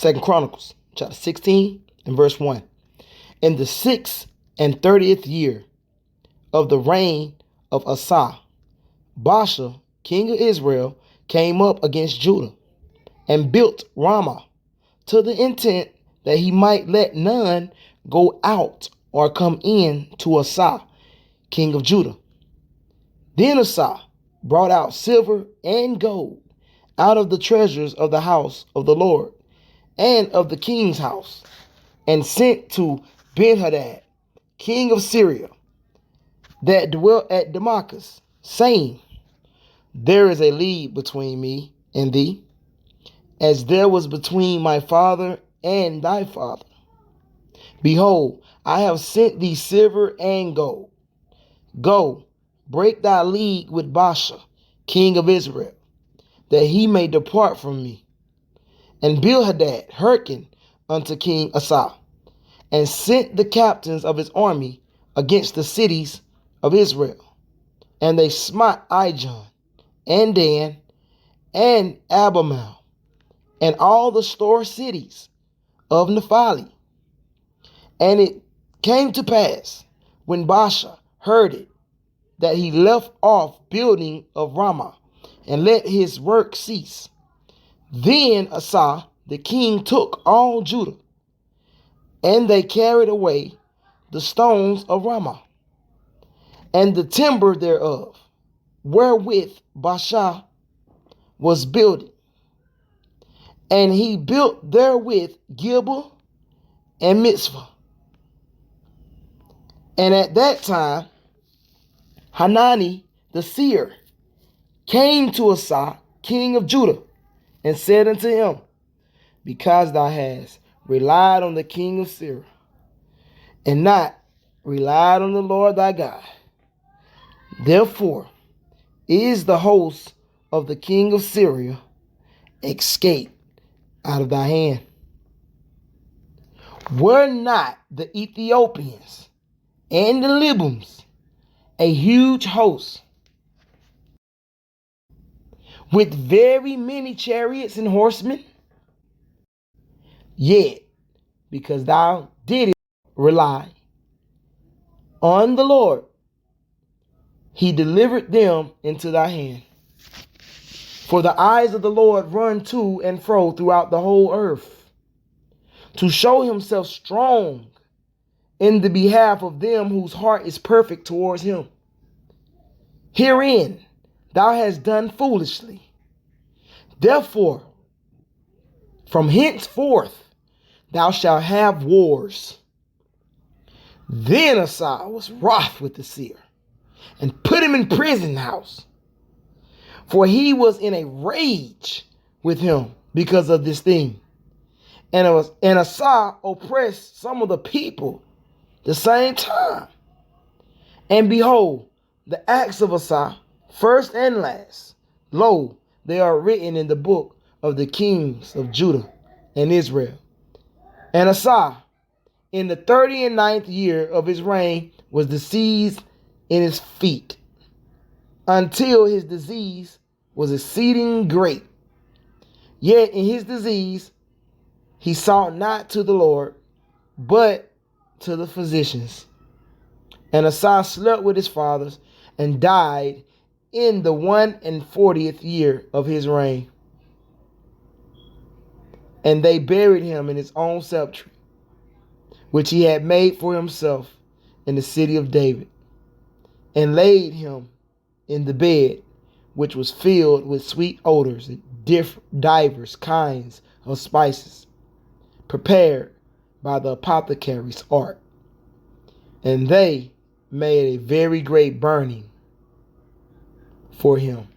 Second Chronicles, chapter 16 and verse 1. In the 630th year of the reign of Asa, Baasha, king of Israel, came up against Judah and built Ramah to the intent that he might let none go out or come in to Asa, king of Judah. Then Asa brought out silver and gold out of the treasures of the house of the Lord and of the king's house, and sent to Ben-Hadad, king of Syria, that dwelt at Damascus, saying, There is a league between me and thee, as there was between my father and thy father. Behold, I have sent thee silver and gold. Go, break thy league with Baasha, king of Israel, that he may depart from me. And Ben-Hadad hearkened unto King Asa, and sent the captains of his army against the cities of Israel. And they smote Ijon, and Dan, and Abimael, and all the store cities of Naphtali. And it came to pass, when Baasha heard it, that he left off building of Ramah, and let his work cease. Then Asa the king took all Judah, and they carried away the stones of Ramah, and the timber thereof, wherewith Baasha was building. And he built therewith Gilboa and Mitzvah. And at that time Hanani the seer came to Asa, king of Judah, and said unto him, Because thou hast relied on the king of Syria, and not relied on the Lord thy God, therefore is the host of the king of Syria escaped out of thy hand. Were not the Ethiopians and the Libyans a huge host, with very many chariots and horsemen? Yet, because thou didst rely on the Lord, he delivered them into thy hand. For the eyes of the Lord run to and fro throughout the whole earth, to show himself strong in the behalf of them whose heart is perfect towards him. Herein thou hast done foolishly. Therefore, from henceforth thou shalt have wars. Then Asa was wroth with the seer, and put him in prison house, for he was in a rage with him because of this thing. And Asa oppressed some of the people the same time. And behold, the acts of Asa, first and last, lo, they are written in the book of the kings of Judah and Israel. And Asa, in the 39th year of his reign, was diseased in his feet, until his disease was exceeding great. Yet in his disease he sought not to the Lord, but to the physicians. And Asa slept with his fathers, and died in the 41st year of his reign. And they buried him in his own sepulchre, which he had made for himself in the city of David, and laid him in the bed which was filled with sweet odors and divers kinds of spices, prepared by the apothecary's art. And they made a very great burning for him.